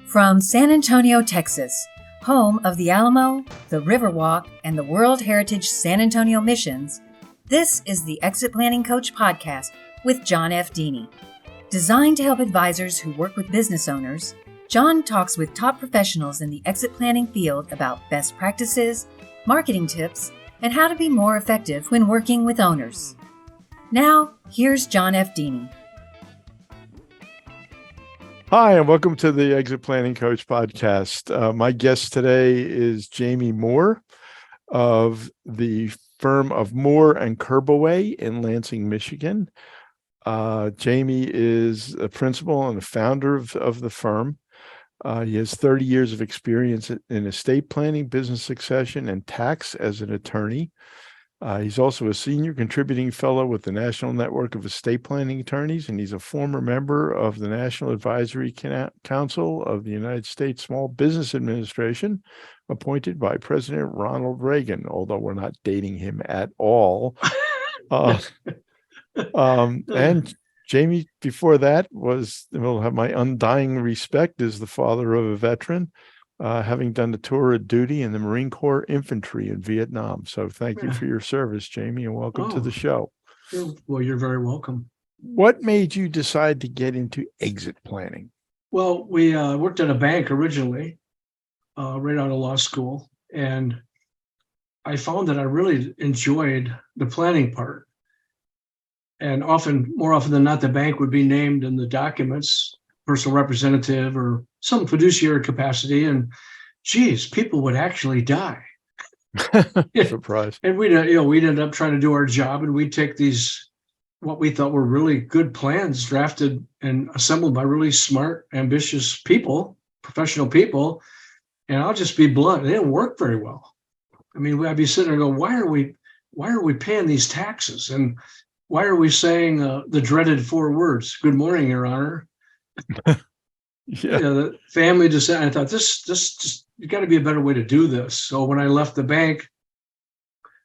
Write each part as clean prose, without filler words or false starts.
From San Antonio, Texas, home of the Alamo, the Riverwalk, and the World Heritage San Antonio Missions, this is the Exit Planning Coach podcast with John F. Dini. Designed to help advisors who work with business owners, John talks with top professionals in the exit planning field about best practices, marketing tips, and how to be more effective when working with owners. Now, here's John F. Dini. Hi, and welcome to the Exit Planning Coach podcast. My guest today is Jamie Moore of the firm of Moore and Kerbaway in Lansing, Michigan. Jamie is a principal and the founder of the firm. He has 30 years of experience in estate planning, business succession, and tax as an attorney. He's also a senior contributing fellow with the National Network of Estate Planning Attorneys, and he's a former member of the National Advisory Council of the United States Small Business Administration, appointed by President Ronald Reagan, although we're not dating him at all. And Jamie, before that, will have my undying respect as the father of a veteran, having done the tour of duty in the Marine Corps Infantry in Vietnam. So thank you for your service, Jamie, and welcome to the show. Well, you're very welcome. What made you decide to get into exit planning? Well, we worked at a bank originally, right out of law school, and I found that I really enjoyed the planning part. And more often than not, the bank would be named in the documents, personal representative or some fiduciary capacity, and geez, people would actually die. Surprise. And we'd end up trying to do our job, and we'd take these, what we thought were really good plans, drafted and assembled by really smart, ambitious people, professional people. And I'll just be blunt, they didn't work very well. I mean, I'd be sitting there going, why are we paying these taxes? And why are we saying the dreaded 4 words, "Good morning, Your Honor"? The family decided. I thought this you got to be a better way to do this. So when I left the bank,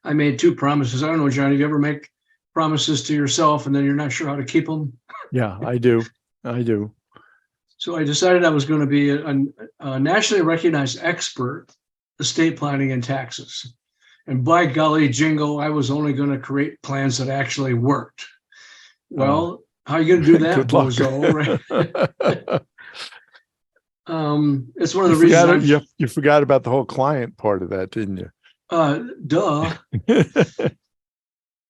I made 2 promises. I don't know, John, if you ever make promises to yourself and then you're not sure how to keep them? Yeah, I do. So I decided I was going to be a nationally recognized expert, estate planning and taxes. And by golly jingo, I was only going to create plans that actually worked. Well, how are you going to do that, bozo? Right? It's one of the reasons you forgot about the whole client part of that, didn't you? Duh.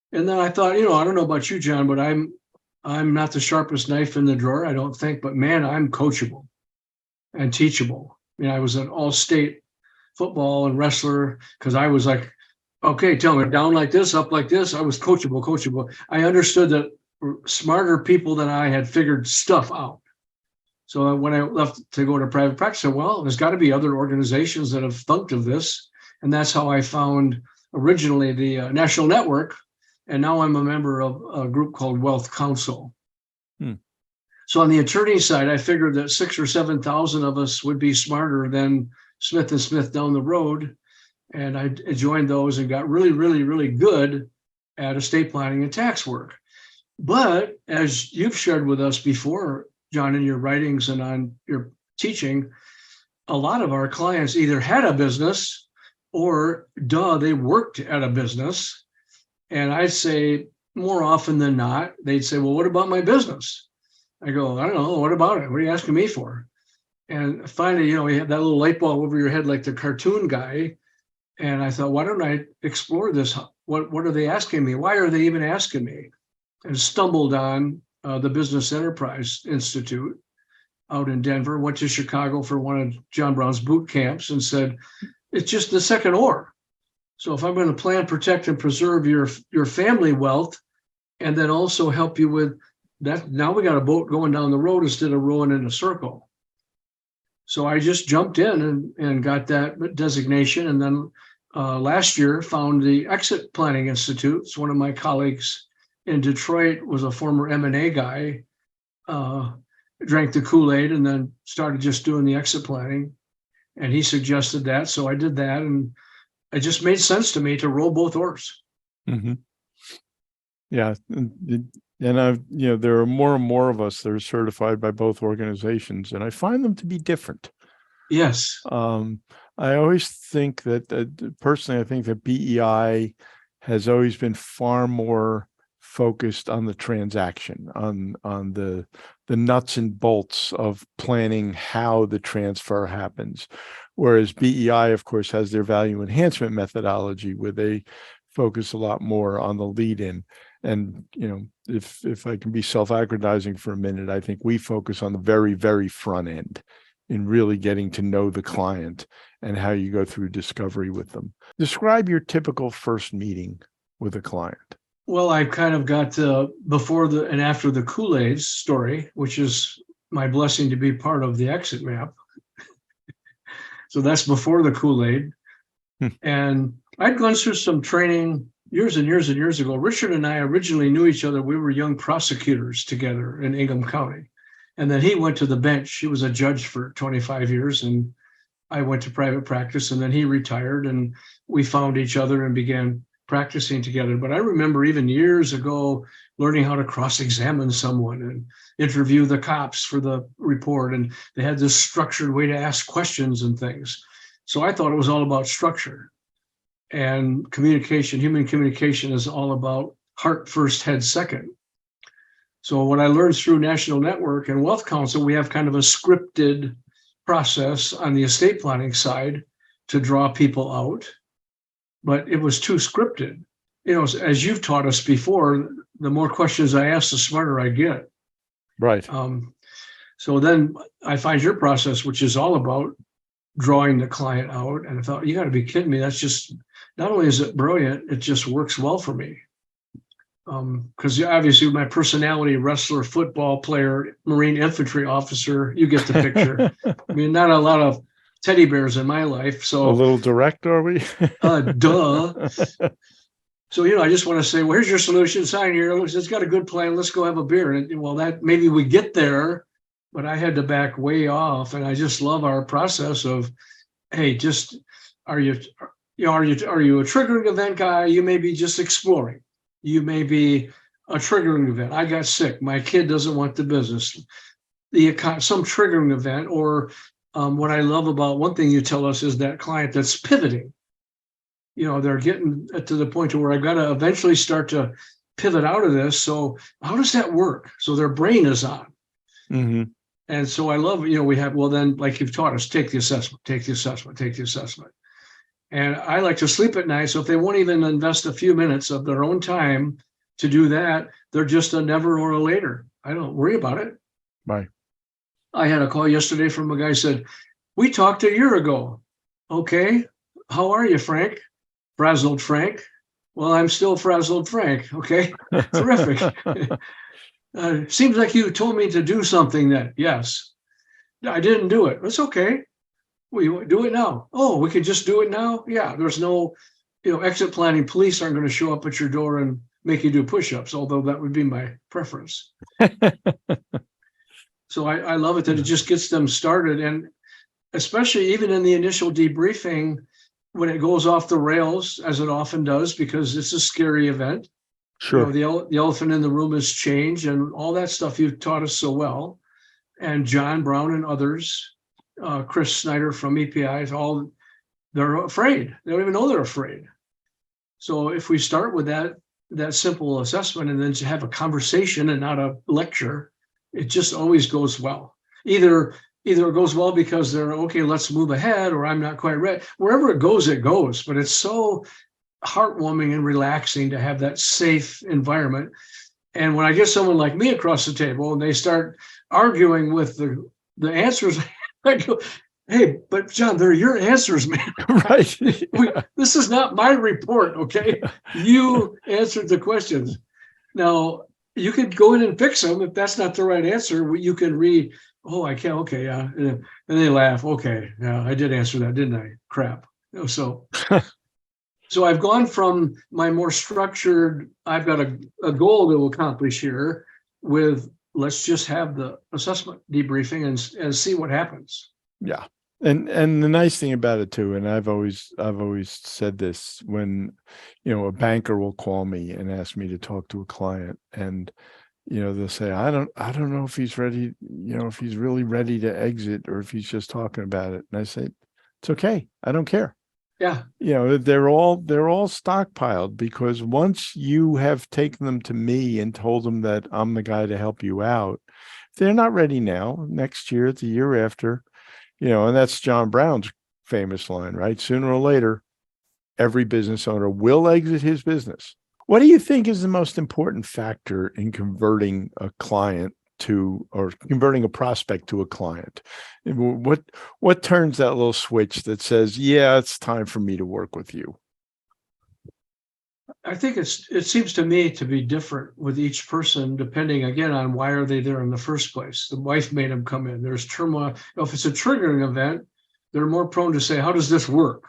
And then I thought, I don't know about you, John, but I'm not the sharpest knife in the drawer, I don't think. But man, I'm coachable and teachable. I was an all-state football and wrestler because I was like, okay, tell me, down like this, up like this. I was coachable. I understood that smarter people than I had figured stuff out. So when I left to go to private practice, I said, well, there's got to be other organizations that have thunk of this. And that's how I found originally the National Network. And now I'm a member of a group called Wealth Council. So on the attorney side, I figured that 6,000 or 7,000 of us would be smarter than Smith & Smith down the road. And I joined those and got really, really, really good at estate planning and tax work. But as you've shared with us before, John, in your writings and on your teaching, a lot of our clients either had a business or, they worked at a business. And I'd say more often than not, they'd say, well, what about my business? I go, I don't know. What about it? What are you asking me for? And finally, you had that little light bulb over your head like the cartoon guy. And I thought, why don't I explore this? What are they asking me? Why are they even asking me? And stumbled on the Business Enterprise Institute out in Denver, went to Chicago for one of John Brown's boot camps and said, it's just the second or. So if I'm going to plan, protect, and preserve your family wealth, and then also help you with that, now we got a boat going down the road instead of rowing in a circle. So I just jumped in and got that designation. And then last year found the Exit Planning Institute. It's one of my colleagues in Detroit was a former M&A guy, drank the Kool-Aid and then started just doing the exit planning. And he suggested that. So I did that. And it just made sense to me to roll both oars. Mm-hmm. Yeah. And there are more and more of us that are certified by both organizations, and I find them to be different. Yes. I always think that personally, I think that BEI has always been far more focused on the transaction, on the nuts and bolts of planning how the transfer happens. Whereas BEI, of course, has their value enhancement methodology where they focus a lot more on the lead in. And, if I can be self-aggrandizing for a minute, I think we focus on the very, very front end in really getting to know the client and how you go through discovery with them. Describe your typical first meeting with a client. Well, I've kind of got before the and after the Kool-Aid story, which is my blessing to be part of the ExitMap. So that's before the Kool-Aid. And I'd gone through some training years and years and years ago. Richard and I originally knew each other. We were young prosecutors together in Ingham County. And then he went to the bench. He was a judge for 25 years, and I went to private practice, and then he retired, and we found each other and began practicing together. But I remember even years ago learning how to cross-examine someone and interview the cops for the report, and they had this structured way to ask questions and things. So I thought it was all about structure. And communication, human communication, is all about heart first, head second. So what I learned through National Network and Wealth Council, we have kind of a scripted process on the estate planning side to draw people out, but it was too scripted. As you've taught us before, the more questions I ask, the smarter I get. Right. So then I find your process, which is all about drawing the client out. And I thought, you got to be kidding me. That's just, not only is it brilliant, it just works well for me. Because obviously my personality, wrestler, football player, Marine infantry officer, you get the picture. I mean, not a lot of teddy bears in my life. So a little direct, are we? Duh. So, I just want to say, well, here's your solution, sign here. It's got a good plan. Let's go have a beer. And well, that maybe we get there, but I had to back way off. And I just love our process of, hey, just, are you a triggering event guy? You may be just exploring. You may be a triggering event. I got sick. My kid doesn't want the business. Some triggering event, or what I love about one thing you tell us is that client that's pivoting. They're getting to the point where I've got to eventually start to pivot out of this. So how does that work? So their brain is on. Mm-hmm. And so I love, we have, well, then, like you've taught us, take the assessment. And I like to sleep at night. So if they won't even invest a few minutes of their own time to do that, they're just a never or a later. I don't worry about it. Right. I had a call yesterday from a guy who said, we talked a year ago. Okay. How are you, Frank? Frazzled Frank. Well, I'm still frazzled Frank. Okay. Terrific. Seems like you told me to do something then. Yes. I didn't do it. It's okay. We do it now. Oh, we could just do it now? Yeah, there's no, exit planning. Police aren't going to show up at your door and make you do push-ups, although that would be my preference. So I love it that it just gets them started. And especially even in the initial debriefing, when it goes off the rails, as it often does, because it's a scary event. Sure. The elephant in the room is change and all that stuff you've taught us so well. And John Brown and others, Chris Snyder from EPI, they're afraid. They don't even know they're afraid. So if we start with that simple assessment and then to have a conversation and not a lecture, it just always goes well. Either it goes well because they're, okay, let's move ahead, or I'm not quite ready. Wherever it goes, but it's so heartwarming and relaxing to have that safe environment. And when I get someone like me across the table and they start arguing with the answers, I go, hey, but John, they're your answers, man. Right. This is not my report, okay? You answered the questions. Now, you could go in and fix them. If that's not the right answer, you can read, oh, I can't, okay, yeah. And they laugh, okay, yeah, I did answer that, didn't I? Crap. So I've gone from my more structured, I've got a goal to accomplish here with, let's just have the assessment debriefing and see what happens. Yeah. And the nice thing about it too, and I've always said this, when, a banker will call me and ask me to talk to a client, and, they'll say, I don't know if he's ready, if he's really ready to exit or if he's just talking about it. And I say, it's okay. I don't care. Yeah. They're all stockpiled, because once you have taken them to me and told them that I'm the guy to help you out, if they're not ready now, next year, the year after, and that's John Brown's famous line, right? Sooner or later, every business owner will exit his business. What do you think is the most important factor in converting a client or converting a prospect to a client? What turns that little switch that says, yeah, it's time for me to work with you? I think it seems to me to be different with each person, depending again on why are they there in the first place. The wife made them come in. There's turmoil. If it's a triggering event, they're more prone to say, how does this work?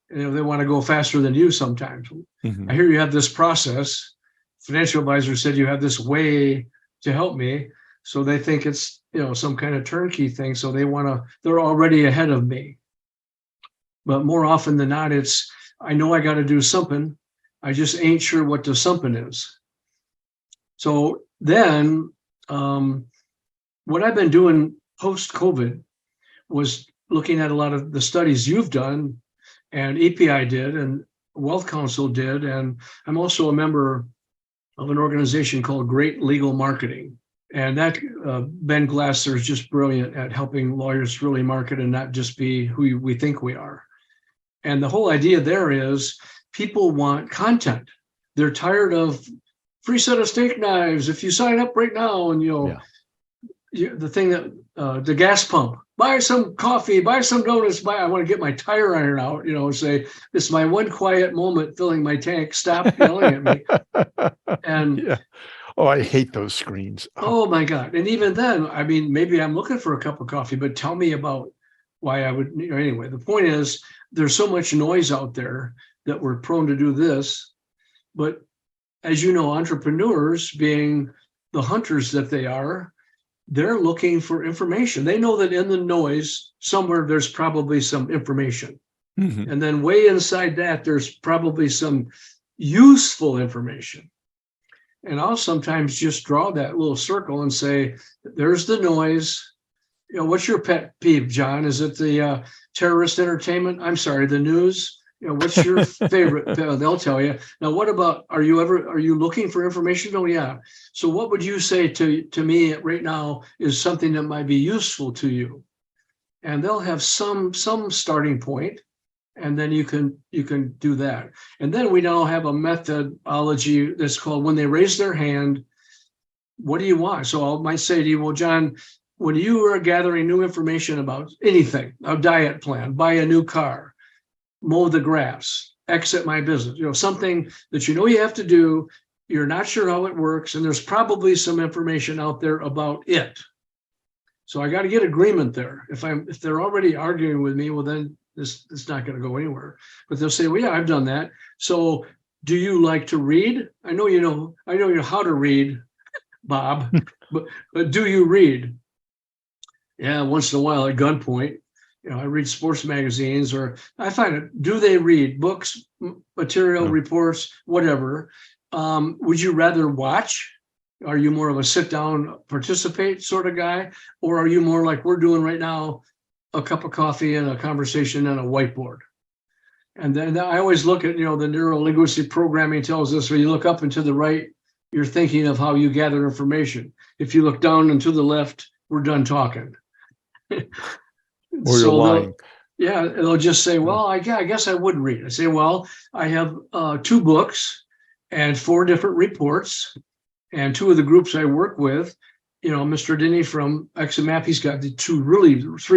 They want to go faster than you sometimes. Mm-hmm. I hear you have this process. Financial advisor said you have this way to help me. So they think it's, some kind of turnkey thing. So they're already ahead of me. But more often than not, it's, I know I got to do something. I just ain't sure what the something is. So then what I've been doing post-COVID was looking at a lot of the studies you've done and EPI did and Wealth Council did. And I'm also a member of an organization called Great Legal Marketing. And that Ben Glasser is just brilliant at helping lawyers really market and not just be who we think we are. And the whole idea there is people want content. They're tired of free set of steak knives if you sign up right now, and the thing that the gas pump, buy some coffee, buy some donuts, I want to get my tire iron out, say, this is my one quiet moment filling my tank, stop yelling at me. And yeah. Oh, I hate those screens. Oh my God. And even then, maybe I'm looking for a cup of coffee, but tell me about why I would, anyway, the point is there's so much noise out there that we're prone to do this. But as you know, entrepreneurs, being the hunters that they are, they're looking for information. They know that in the noise, somewhere there's probably some information. Mm-hmm. And then way inside that, there's probably some useful information. And I'll sometimes just draw that little circle and say, there's the noise. What's your pet peeve, John? Is it the terrorist entertainment? I'm sorry, the news? What's your favorite? They'll tell you. Now, what about, are you looking for information? Oh, yeah. So what would you say to me right now is something that might be useful to you? And they'll have some starting point, and then you can do that. And then we now have a methodology that's called when they raise their hand, what do you want? So I might say to you, well, John, when you are gathering new information about anything, a diet plan, buy a new car, mow the grass, exit my business, something that you have to do, you're not sure how it works, and there's probably some information out there about it. So I got to get agreement there. If they're already arguing with me, well, then it's not going to go anywhere. But they'll say, well, yeah, I've done that. So do you like to read? I know you know how to read, Bob, but do you read? Yeah, once in a while at gunpoint. I read sports magazines, or I find it, do they read books, material, reports, whatever? Would you rather watch? Are you more of a sit down, participate sort of guy? Or are you more like we're doing right now, a cup of coffee and a conversation and a whiteboard? And then I always look at, the neuro-linguistic programming tells us when you look up and to the right, you're thinking of how you gather information. If you look down and to the left, we're done talking. Or you're lying. They'll just say, well, I guess I would read. I say, well, I have 2 books and 4 different reports, and 2 of the groups I work with, Mr. Dini from ExitMap, he's got 3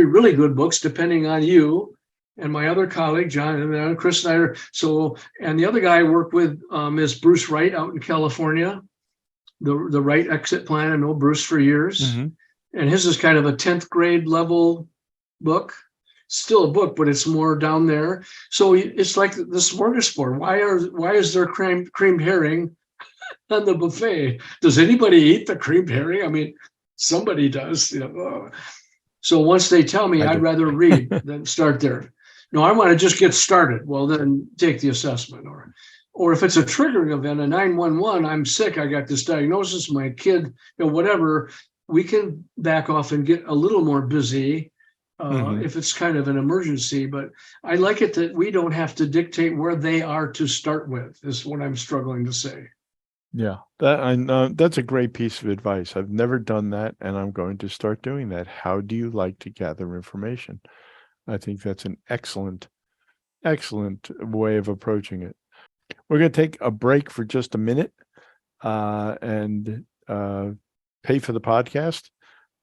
really good books, depending on you, and my other colleague, John, and Chris Snyder. So, and the other guy I work with is Bruce Wright out in California, the Wright Exit Plan. I know Bruce for years. Mm-hmm. And his is kind of a 10th grade level book, still a book, but it's more down there. So it's like the smorgasbord. Why is there creamed herring on the buffet? Does anybody eat the creamed herring? Somebody does. So once they tell me, I'd rather read than start there. No, I want to just get started. Well, then take the assessment. Or Or if it's a triggering event, a 911, I'm sick, I got this diagnosis, my kid, whatever, we can back off and get a little more busy if it's kind of an emergency. But I like it that we don't have to dictate where they are to start with, is what I'm struggling to say. Yeah, that I know that's a great piece of advice. I've never done that, and I'm going to start doing that. How do you like to gather information? I think that's an excellent way of approaching it. We're going to take a break for just a minute and pay for the podcast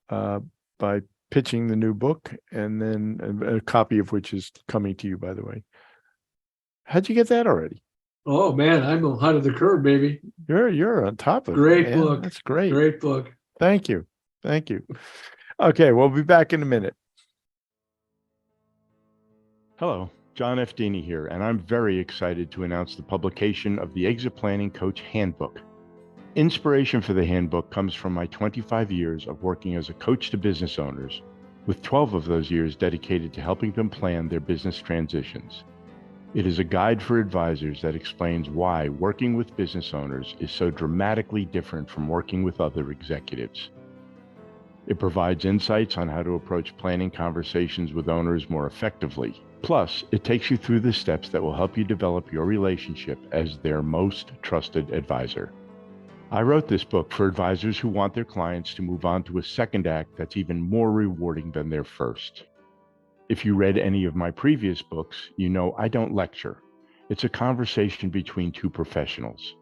by pitching the new book, and then a copy of which is coming to you, by the way. How'd you get that already? Oh man, I'm ahead of the curve, baby. You're on top of it. Great man. book. That's great. Great book. Thank you. Okay, we'll be back in a minute. Hello, John F. Dini here, and I'm very excited to announce the publication of the Exit Planning Coach Handbook. Inspiration for the handbook comes from my 25 years of working as a coach to business owners, with 12 of those years dedicated to helping them plan their business transitions. It is a guide for advisors that explains why working with business owners is so dramatically different from working with other executives. It provides insights on how to approach planning conversations with owners more effectively. Plus, it takes you through the steps that will help you develop your relationship as their most trusted advisor. I wrote this book for advisors who want their clients to move on to a second act that's even more rewarding than their first. If you read any of my previous books, you know I don't lecture. It's a conversation between two professionals.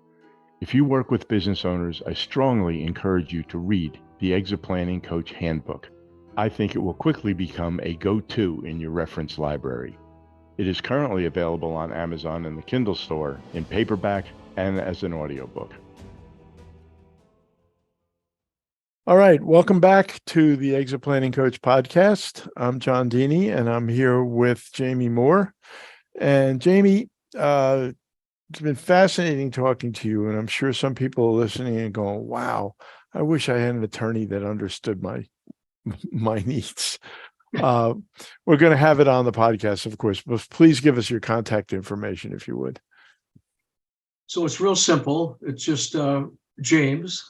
If you work with business owners, I strongly encourage you to read the Exit Planning Coach Handbook. I think it will quickly become a go-to in your reference library. It is currently available on Amazon and the Kindle store in paperback and as an audiobook. All right, welcome back to the Exit Planning Coach podcast. I'm John Dini, and I'm here with Jamie Moore. And Jamie, it's been fascinating talking to you, and I'm sure some people are listening and going, wow, I wish I had an attorney that understood my needs. We're going to have it on the podcast, of course, but please give us your contact information if you would. So it's real simple. It's just James,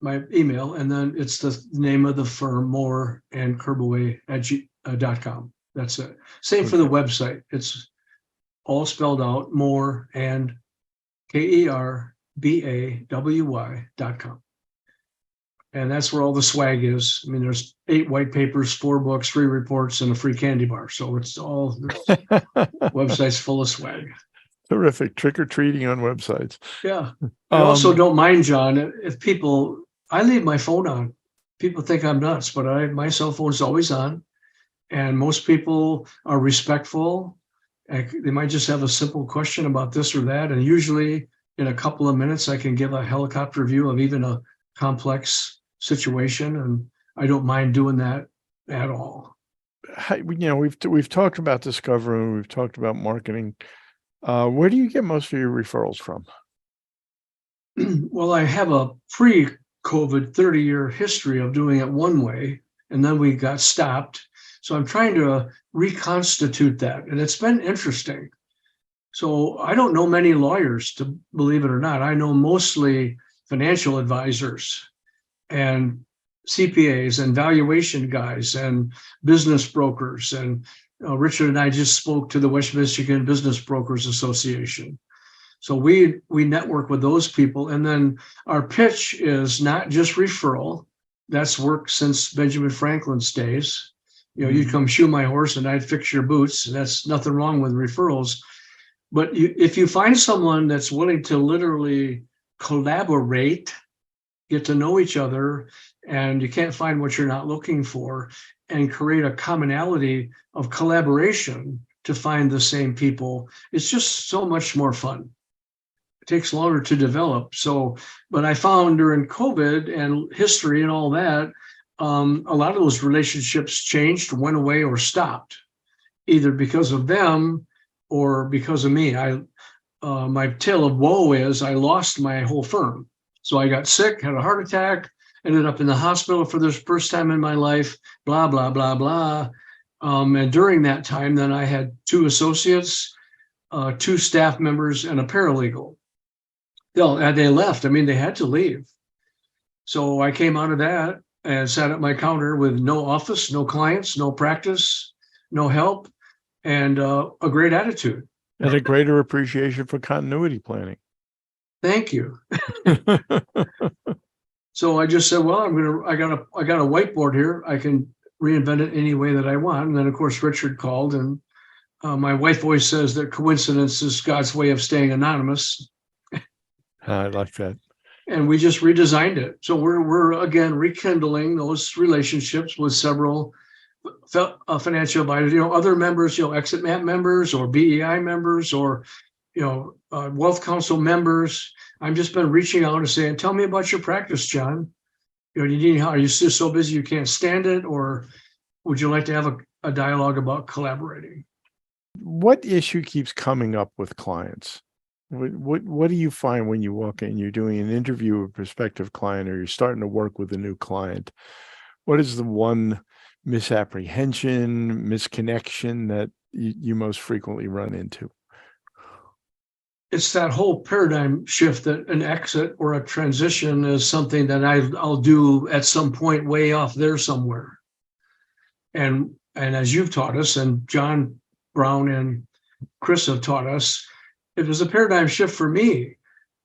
my email, and then it's the name of the firm, Moore and Kerbaway.com. That's it. Same for the website. It's all spelled out, Moore and KERBAWY.com. And that's where all the swag is. I mean, there's 8 white papers, 4 books, 3 reports, and a free candy bar. So it's all websites full of swag. Terrific. Trick-or-treating on websites. Yeah. I also don't mind, John, if people, I leave my phone on. People think I'm nuts, but my cell phone is always on. And most people are respectful. They might just have a simple question about this or that. And usually in a couple of minutes, I can give a helicopter view of even a complex situation. And I don't mind doing that at all. We've talked about discovery, we've talked about marketing. Where do you get most of your referrals from? Well, I have a pre-COVID 30-year history of doing it one way, and then we got stopped. So I'm trying to reconstitute that, and it's been interesting. So I don't know many lawyers, to believe it or not. I know mostly financial advisors and CPAs and valuation guys and business brokers. And Richard and I just spoke to the West Michigan Business Brokers Association. So we network with those people. And then our pitch is not just referral. That's worked since Benjamin Franklin's days. You'd come shoe my horse and I'd fix your boots. That's nothing wrong with referrals. But if you find someone that's willing to literally collaborate, get to know each other, and you can't find what you're not looking for, and create a commonality of collaboration to find the same people, it's just so much more fun. It takes longer to develop. But I found during COVID and history and all that, a lot of those relationships changed, went away, or stopped, either because of them or because of me. My tale of woe is I lost my whole firm. So I got sick, had a heart attack, ended up in the hospital for the first time in my life, blah, blah, blah, blah. And during that time, then I had 2 associates 2 staff members and a paralegal. They left. I mean, they had to leave. So I came out of that and sat at my counter with no office, no clients, no practice, no help, and a great attitude. And a greater appreciation for continuity planning. Thank you. So I just said, well, I got a whiteboard here. I can reinvent it any way that I want. And then, of course, Richard called, and my wife always says that coincidence is God's way of staying anonymous. I like that. And we just redesigned it. So we're again rekindling those relationships with several financial advisors, other members, ExitMap members or BEI members or, Wealth Council members. I've just been reaching out and saying, tell me about your practice, John. Are you still so busy you can't stand it? Or would you like to have a dialogue about collaborating? What issue keeps coming up with clients? What do you find when you walk in, you're doing an interview with a prospective client, or you're starting to work with a new client? What is the one misapprehension, misconnection that you most frequently run into? It's that whole paradigm shift that an exit or a transition is something that I'll do at some point way off there somewhere. And as you've taught us, and John Brown and Chris have taught us, it was a paradigm shift for me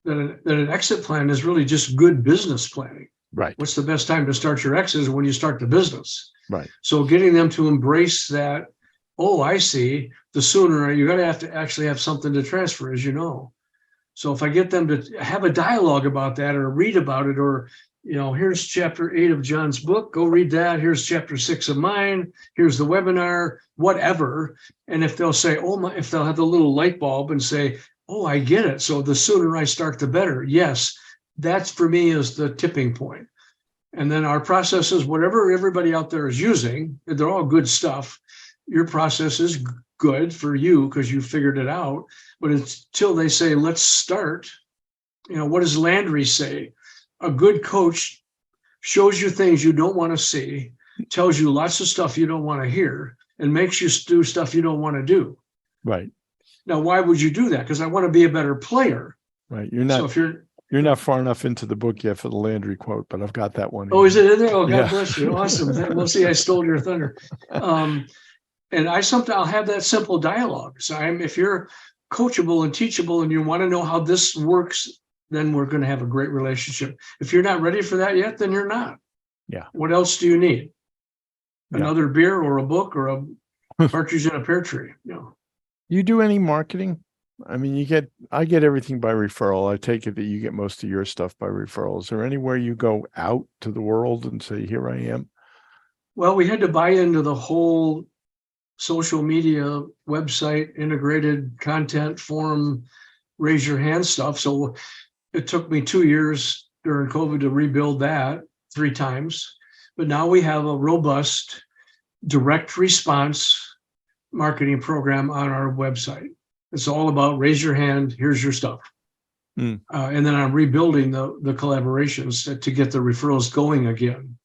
that an exit plan is really just good business planning. Right. What's the best time to start your exit is when you start the business. Right. So getting them to embrace that, oh, I see, the sooner you're going to have to actually have something to transfer, as you know. So if I get them to have a dialogue about that or read about it, or, here's chapter 8 of John's book, go read that. Here's chapter 6 of mine. Here's the webinar, whatever. And if they'll say, if they'll have the little light bulb and say, oh, I get it. So the sooner I start, the better. Yes, that's for me is the tipping point. And then our processes, whatever everybody out there is using, they're all good stuff. Your process is good for you because you figured it out. But until they say, let's start, what does Landry say? A good coach shows you things you don't want to see, tells you lots of stuff you don't want to hear, and makes you do stuff you don't want to do. Right. Now, why would you do that? Because I want to be a better player. Right. You're not far enough into the book yet for the Landry quote, but I've got that one. Oh, is it in there? Oh, God Yeah. bless you. Awesome. We'll see. I stole your thunder. And I'll have that simple dialogue. So if you're coachable and teachable and you want to know how this works, then we're going to have a great relationship. If you're not ready for that yet, then you're not. Yeah. What else do you need? Yeah. Another beer or a book or a partridge in a pear tree? You do any marketing? I mean, I get everything by referral. I take it that you get most of your stuff by referral. Is there anywhere you go out to the world and say, here I am? Well, we had to buy into the whole social media website, integrated content, forum, raise your hand stuff. So it took me 2 years during COVID to rebuild that 3 times. But now we have a robust direct response marketing program on our website. It's all about raise your hand, here's your stuff. And then I'm rebuilding the collaborations to get the referrals going again.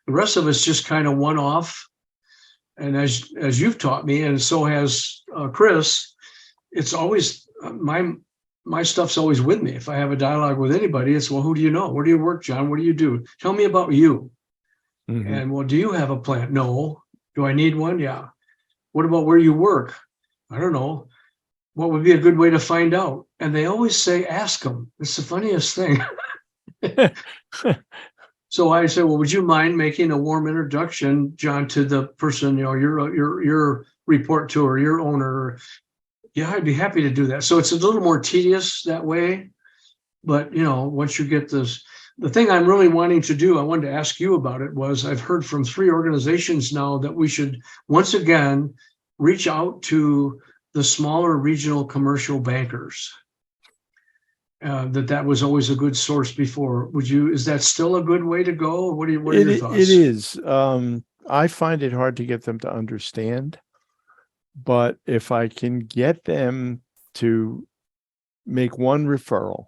The rest of it's just kind of one-off. And as you've taught me, and so has Chris, it's always my stuff's always with me. If I have a dialogue with anybody, it's, well, who do you know? Where do you work, John? What do you do? Tell me about you. Mm-hmm. And, well, do you have a plan? No. Do I need one? Yeah. What about where you work? I don't know. What would be a good way to find out? And they always say, ask them. It's the funniest thing. So I said, well, would you mind making a warm introduction, John, to the person, your report to or your owner? Yeah, I'd be happy to do that. So it's a little more tedious that way. But, once you get this, the thing I'm really wanting to do, I wanted to ask you about it, was I've heard from 3 organizations now that we should once again reach out to the smaller regional commercial bankers. That was always a good source before. Is that still a good way to go? What are your thoughts? It is. I find it hard to get them to understand, but if I can get them to make one referral,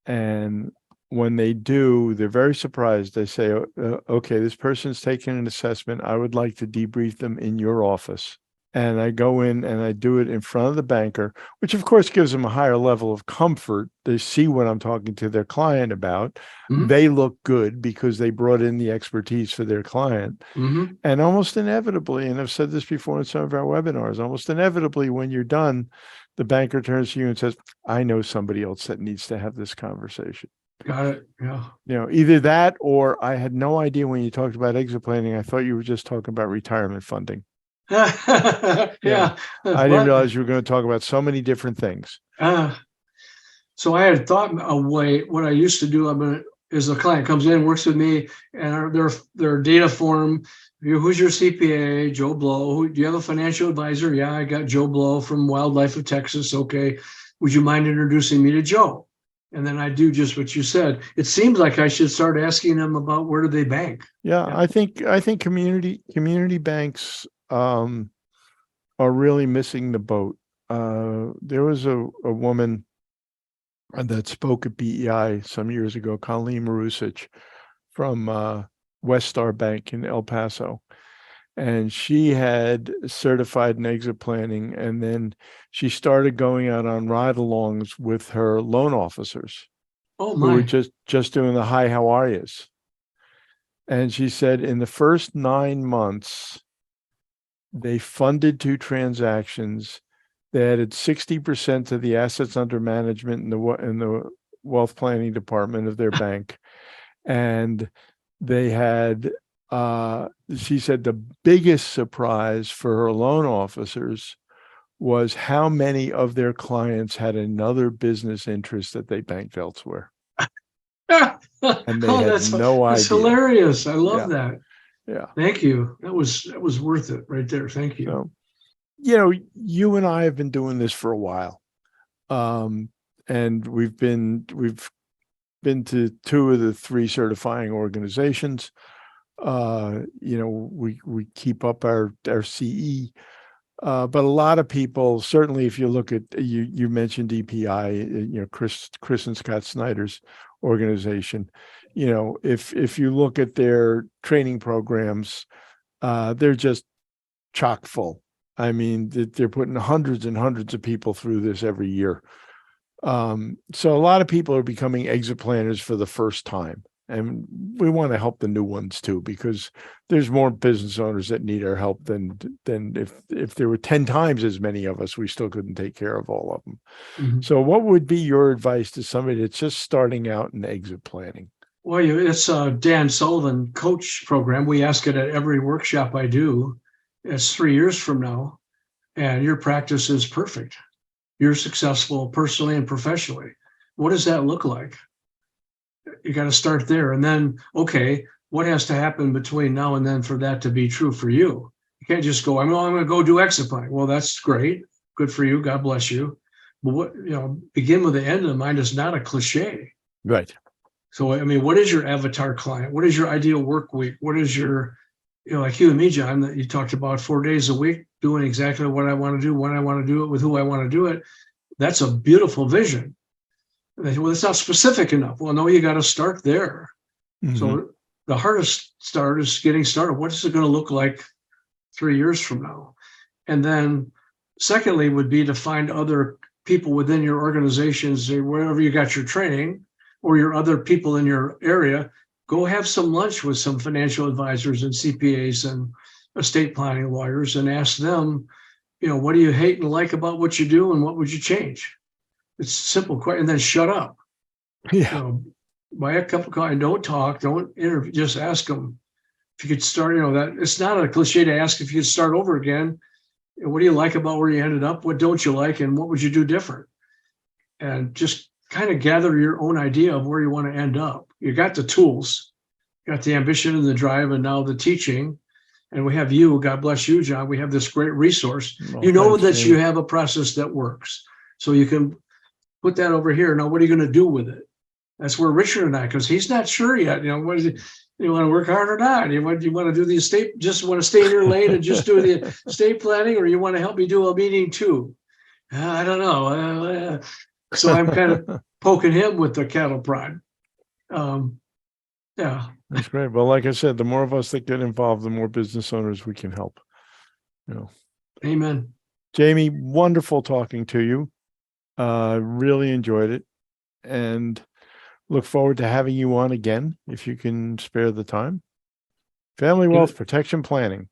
and when they do, they're very surprised. They say, okay, this person's taken an assessment. I would like to debrief them in your office and I go in and I do it in front of the banker, which of course gives them a higher level of comfort. They see what I'm talking to their client about. Mhm. They look good because they brought in the expertise for their client. Mhm. And almost inevitably, and I've said this before in some of our webinars, almost inevitably when you're done, the banker turns to you and says, I know somebody else that needs to have this conversation. Got it. Yeah. Either that or I had no idea when you talked about exit planning. I thought you were just talking about retirement funding. Yeah. I didn't realize you were going to talk about so many different things. So I had thought a way. What I used to do, is the client comes in, works with me, and their data form. Who's your CPA? Joe Blow. Do you have a financial advisor? Yeah, I got Joe Blow from Wildlife of Texas. Okay, would you mind introducing me to Joe? And then I do just what you said. It seems like I should start asking them about where do they bank. Yeah. I think community banks are really missing the boat. There was a woman that spoke at BEI some years ago, Colleen Marusic from West Star Bank in El Paso. And she had certified in exit planning. And then she started going out on ride-alongs with her loan officers Oh who were my. just doing the hi, how are yous. And she said in the first 9 months, they funded 2 transactions. They added 60% to the assets under management in the wealth planning department of their bank. And they had, she said the biggest surprise for her loan officers was how many of their clients had another business interest that they banked elsewhere. And they had no idea. That's hilarious. I love Yeah. that. Yeah. Thank you. That was worth it right there. Thank you. So, you and I have been doing this for a while. And we've been to 2 of the 3 certifying organizations. We keep up our CE. But a lot of people, certainly if you look at, you mentioned EPI, Chris and Scott Snyder's organization, if you look at their training programs, they're just chock full. I mean, they're putting hundreds and hundreds of people through this every year. So a lot of people are becoming exit planners for the first time. And we want to help the new ones too, because there's more business owners that need our help than if there were 10 times as many of us, we still couldn't take care of all of them. Mhm. So what would be your advice to somebody that's just starting out in exit planning? Well, it's a Dan Sullivan coach program. We ask it at every workshop I do. It's 3 years from now, and your practice is perfect. You're successful personally and professionally. What does that look like? You got to start there. And then, okay, what has to happen between now and then for that to be true for you? You can't just go, I'm going to go do exit planning. Well, that's great. Good for you. God bless you. But begin with the end in mind is not a cliche. Right. So, I mean, what is your avatar client? What is your ideal work week? What is your, like you and me, John, that you talked about 4 days a week, doing exactly what I want to do, when I want to do it, with who I want to do it. That's a beautiful vision. Well, it's not specific enough. Well, no, you got to start there. Mm-hmm. So the hardest start is getting started. What is it going to look like 3 years from now? And then secondly would be to find other people within your organizations or wherever you got your training or your other people in your area. Go have some lunch with some financial advisors and CPAs and estate planning lawyers and ask them, what do you hate and like about what you do and what would you change? It's a simple question. And then shut up. Yeah. Buy a cup of coffee and don't talk. Don't interview. Just ask them if you could start. That it's not a cliche to ask if you could start over again. What do you like about where you ended up? What don't you like? And what would you do different? And just kind of gather your own idea of where you want to end up. You got the tools, got the ambition and the drive, and now the teaching. And we have you. God bless you, John. We have this great resource. Thanks, that Jamie. you have a process that works. So you can put that over here. Now, what are you going to do with it? That's where Richard and I, because he's not sure yet. What is it? You want to work hard or not? You want to do the estate? Just want to stay in your lane and just do the estate planning, or you want to help me do a meeting too? I don't know. So I'm kind of poking him with the cattle prod. Yeah, that's great. Well, like I said, the more of us that get involved, the more business owners we can help. Amen. Jamie, wonderful talking to you. Really enjoyed it, and look forward to having you on again if you can spare the time. Family Wealth Protection Planning.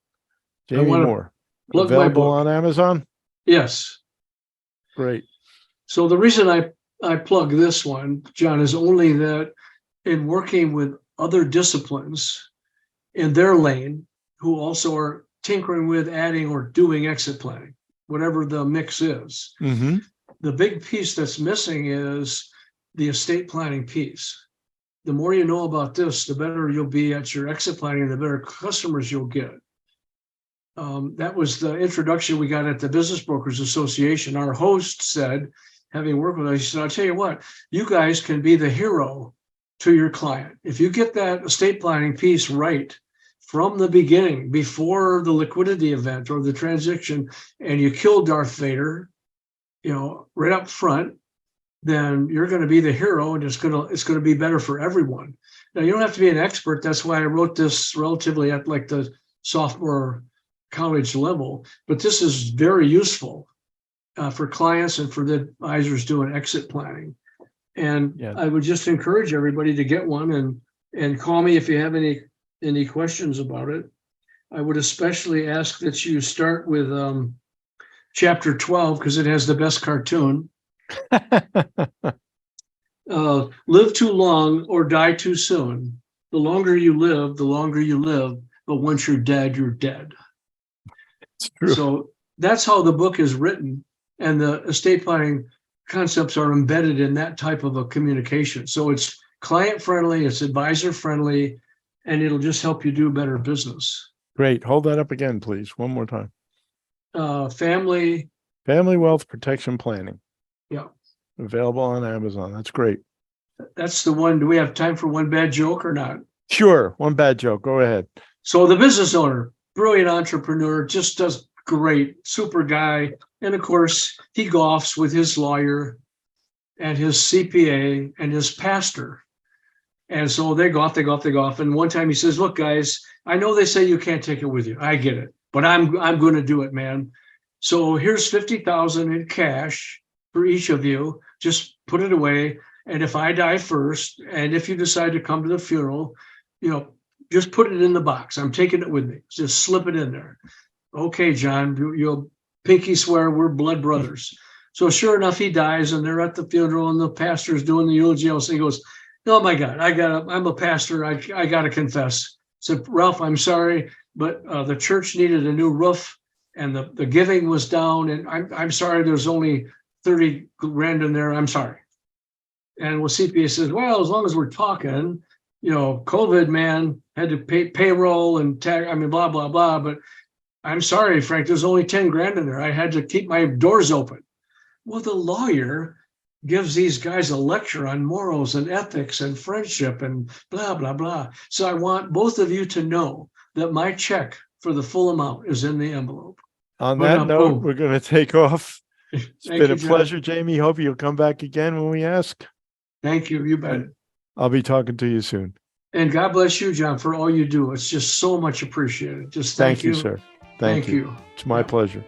Jamie Moore. Plug my Available book on Amazon? Yes. Great. So the reason I plug this one, John, is only that in working with other disciplines in their lane who also are tinkering with adding or doing exit planning, whatever the mix is. Mm-hmm. The big piece that's missing is the estate planning piece. The more you know about this, the better you'll be at your exit planning, the better customers you'll get. That was the introduction we got at the Business Brokers Association. Our host said, having worked with us, he said, I'll tell you what, you guys can be the hero to your client. If you get that estate planning piece right from the beginning, before the liquidity event or the transaction, and you kill Darth Vader, right up front, then you're going to be the hero, and it's going to be better for everyone. Now, you don't have to be an expert. That's why I wrote this relatively at like the sophomore college level, but this is very useful for clients and for the advisors doing exit planning. And I would just encourage everybody to get one and call me if you have any questions about it. I would especially ask that you start with chapter 12 because it has the best cartoon. Live too long or die too soon. The longer you live, but once you're dead, you're dead. It's true. So that's how the book is written, and the estate planning concepts are embedded in that type of a communication. So it's client friendly, it's advisor friendly, and it'll just help you do better business. Great. Hold that up again, please. One more time. Family Wealth Protection Planning. Yeah. Available on Amazon. That's great. That's the one. Do we have time for one bad joke or not? Sure. One bad joke. Go ahead. So the business owner, brilliant entrepreneur, just does great, super guy. And of course, he golfs with his lawyer and his CPA and his pastor. And so they golf. And one time he says, look, guys, I know they say you can't take it with you. I get it, but I'm going to do it, man. So here's $50,000 in cash for each of you. Just put it away. And if I die first, and if you decide to come to the funeral, just put it in the box. I'm taking it with me. Just slip it in there. Okay, John, you'll pinky swear we're blood brothers. So sure enough, he dies, and they're at the funeral, and the pastor's doing the eulogy. So he goes, oh my God, I'm a pastor. I got to confess. So Ralph, I'm sorry, but the church needed a new roof, and the giving was down, and I'm sorry, there's only 30 grand in there. I'm sorry. And CPA says, well, as long as we're talking, COVID, man, had to pay payroll and tag, blah, blah, blah. But I'm sorry, Frank, there's only 10 grand in there. I had to keep my doors open. Well, the lawyer gives these guys a lecture on morals and ethics and friendship and blah, blah, blah. So I want both of you to know that my check for the full amount is in the envelope. On that note, we're going to take off. It's been a pleasure, Jamie. Hope you'll come back again when we ask. Thank you. You bet. I'll be talking to you soon. And God bless you, John, for all you do. It's just so much appreciated. Just thank you, sir. Thank you. It's my pleasure.